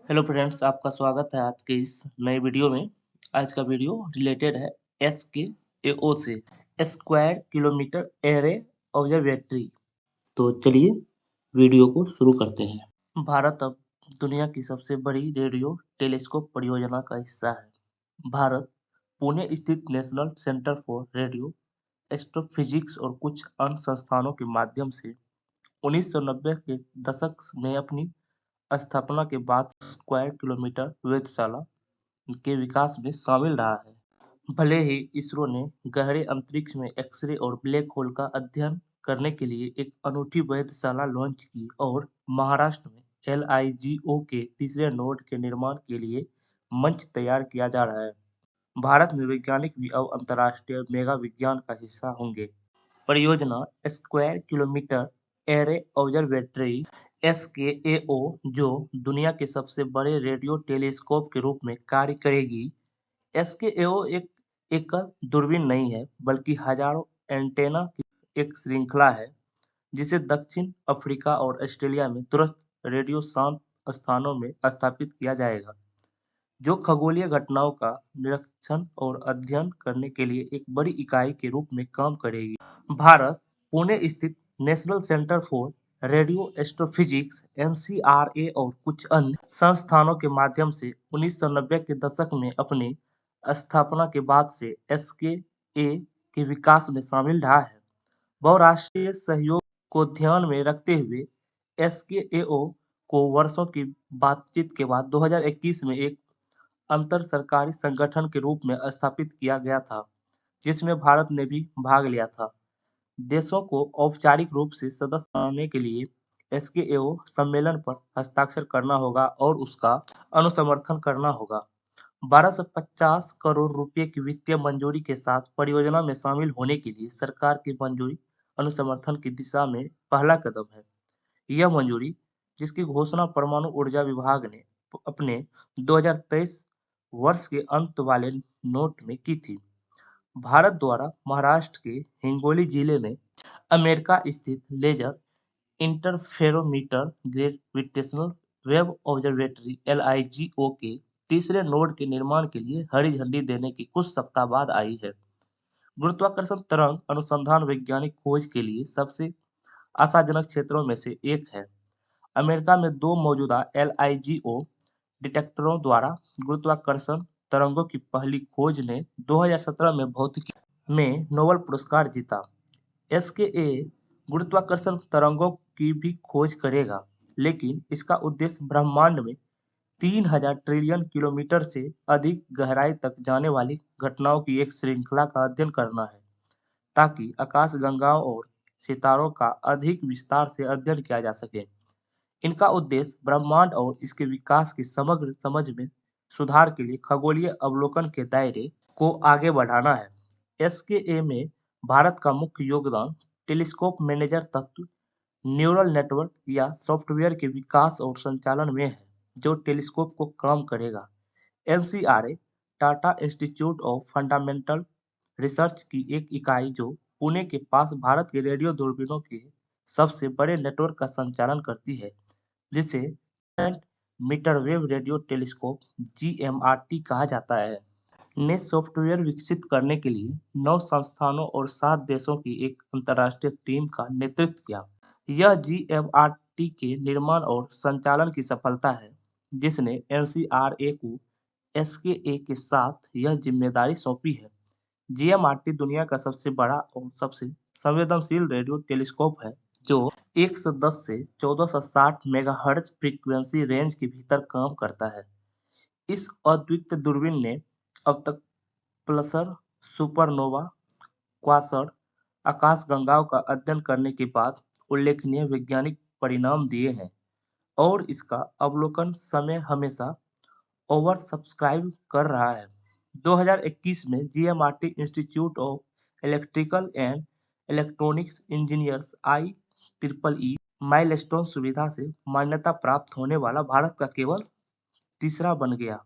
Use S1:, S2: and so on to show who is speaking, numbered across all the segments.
S1: Hello friends, आपका स्वागत है आज के इस नए वीडियो में। आज का वीडियो रिलेटेड है SKAO से, स्क्वायर किलोमीटर एरे ऑब्जर्वेटरी। तो चलिए वीडियो को शुरू करते हैं। भारत अब दुनिया की सबसे बड़ी रेडियो टेलीस्कोप परियोजना का हिस्सा है। भारत पुणे स्थित national centre for radio astrophysics और कुछ अन्य संस्थानों के माध्यम से 1990 के दशक में अपनी स्थापना के बाद स्क्वायर किलोमीटर वेधशाला के विकास में शामिल रहा है। भले ही इसरो ने गहरे अंतरिक्ष में एक्स-रे और ब्लैक होल का अध्ययन करने के लिए एक अनूठी वेधशाला लॉन्च की और महाराष्ट्र में LIGO के तीसरे नोड के निर्माण के लिए मंच तैयार किया जा रहा है। भारत में वैज्ञानिक भी अब अंतर्राष्ट्रीय मेगा विज्ञान का हिस्सा होंगे। परियोजना square kilometre array observatory SKAO, जो दुनिया के सबसे बड़े रेडियो टेलीस्कोप के रूप में कार्य करेगी। SKAO एक एकल दूरबीन नहीं है, बल्कि हजारों एंटेना की एक श्रृंखला है, जिसे दक्षिण अफ्रीका और ऑस्ट्रेलिया में दूरस्थ रेडियो शांत स्थानों में स्थापित किया जाएगा, जो खगोलीय घटनाओं का निरीक्षण और अध्ययन करने के लिए एक बड़ी इकाई के रूप में काम करेगी। भारत पुणे स्थित national centre for radio astrophysics NCRA और कुछ अन्य संस्थानों के माध्यम से 1990 के दशक में अपनी स्थापना के बाद से SKA के विकास में शामिल रहा है। बहुराष्ट्रीय सहयोग को ध्यान में रखते हुए SKAO को वर्षों की बातचीत के बाद 2021 में एक अंतर सरकारी संगठन के रूप में स्थापित किया गया था, जिसमें भारत ने भी भाग लिया था। देशों को औपचारिक रूप से सदस्य बनाने के लिए SKAO सम्मेलन पर हस्ताक्षर करना होगा और उसका अनुसमर्थन करना होगा। 1250 करोड़ रुपए की वित्तीय मंजूरी के साथ परियोजना में शामिल होने के लिए सरकार की मंजूरी अनुसमर्थन की दिशा में पहला कदम है। यह मंजूरी, जिसकी घोषणा परमाणु ऊर्जा विभाग ने अपने 2023 वर्ष के अंत वाले नोट में की थी। भारत द्वारा महाराष्ट्र के हिंगोली जिले में अमेरिका स्थित laser interferometer gravitational wave observatory LIGO के तीसरे नोड के निर्माण के लिए हरी झंडी देने के कुछ सप्ताह बाद आई है। गुरुत्वाकर्षण तरंग अनुसंधान वैज्ञानिक खोज के लिए सबसे आशाजनक क्षेत्रों में से एक है। अमेरिका में दो मौजूदा LIGO डिटेक्टरों द्वारा गुरुत्वाकर्षण तरंगों की पहली खोज ने 2017 में भौतिकी में नोबेल पुरस्कार जीता। SKA गुरुत्वाकर्षण तरंगों की भी खोज करेगा, लेकिन इसका उद्देश्य ब्रह्मांड में 3000 ट्रिलियन किलोमीटर से अधिक गहराई तक जाने वाली घटनाओं की एक श्रृंखला का अध्ययन करना है, ताकि आकाशगंगाओं और सितारों का अधिक विस्तार से अध्ययन किया जा सके। इनका उद्देश्य ब्रह्मांड और इसके विकास की समग्र समझ में सुधार के लिए खगोलीय अवलोकन के दायरे को आगे बढ़ाना है। SKA में भारत का मुख्य योगदान टेलीस्कोप मैनेजर तत्व, न्यूरल नेटवर्क या सॉफ्टवेयर के विकास और संचालन में है, जो टेलीस्कोप को काम करेगा। NCRA Tata institute of fundamental research की एक इकाई जो पुणे के पास भारत के रेडियो दूरबीनों के सबसे बड़े नेटवर्क का संचालन करती है, जिसे metre wave radio telescope GMRT कहा जाता है, ने सॉफ्टवेयर विकसित करने के लिए 9 संस्थानों और 7 देशों की एक अंतर्राष्ट्रीय टीम का नेतृत्व किया। यह GMRT के निर्माण और संचालन की सफलता है, जिसने NCRA को SKA के साथ यह जिम्मेदारी सौंपी है। GMRT दुनिया का सबसे बड़ा और सबसे संवेदनशील रेडियो टेलीस्कोप है, जो 110 से 1460 मेगाहर्ट्ज फ्रीक्वेंसी रेंज के भीतर काम करता है। इस अद्वितीय दूरबीन ने अब तक पल्सर, सुपरनोवा, क्वासर, आकाशगंगाओं का अध्ययन करने के बाद उल्लेखनीय वैज्ञानिक परिणाम दिए हैं और इसका अवलोकन समय हमेशा ओवर सब्सक्राइब कर रहा है। 2021 में GMRT institute of electrical and electronics engineers IEEE milestone सुविधा से मान्यता प्राप्त होने वाला भारत का केवल तीसरा बन गया।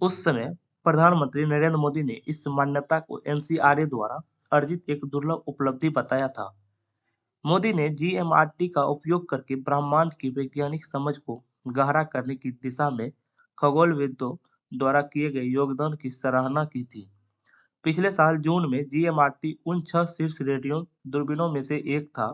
S1: उस समय प्रधानमंत्री नरेंद्र मोदी ने इस मान्यता को NCRA द्वारा अर्जित एक दुर्लभ उपलब्धि बताया था। मोदी ने GMRT का उपयोग करके ब्रह्मांड की वैज्ञानिक समझ को गहरा करने की दिशा में खगोलविदों द्वारा किए गए योगदान की सराहना की थी। पिछले साल जून में जीएमआरटी उन 6 शीर्ष रेडियो दूरबीनों में से एक था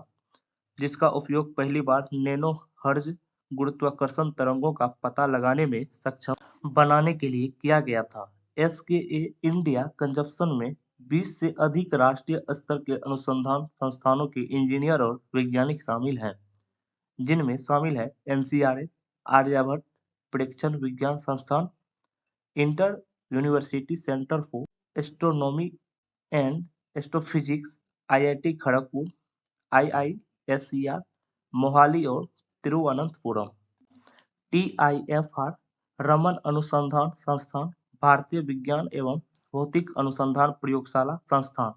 S1: जिसका उपयोग पहली बार नैनो हर्ट्ज गुरुत्वाकर्षण तरंगों का पता लगाने में सक्षम बनाने के लिए किया गया था। एसकेए इंडिया कंजप्शन में 20 से अधिक राष्ट्रीय स्तर के अनुसंधान संस्थानों के इंजीनियर और वैज्ञानिक शामिल हैं, जिनमें शामिल है एनसीआरए, आर्यभट्ट प्रेक्षण विज्ञान संस्थान, inter university centre for astronomy and astrophysics, IIT Kharagpur, IISCR, Mohali और तिरुवनंतपुरम। टीआईएफआर, रमन अनुसंधान संस्थान, भारतीय विज्ञान एवं भौतिक अनुसंधान प्रयोगशाला संस्थान।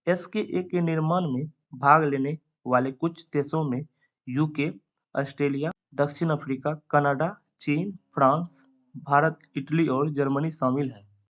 S1: एसकेए के निर्माण में भाग लेने वाले कुछ देशों में यूके, ऑस्ट्रेलिया, दक्षिण अफ्रीका, कनाडा, चीन, फ्रांस, भारत, इटली और जर्मनी शामिल हैं।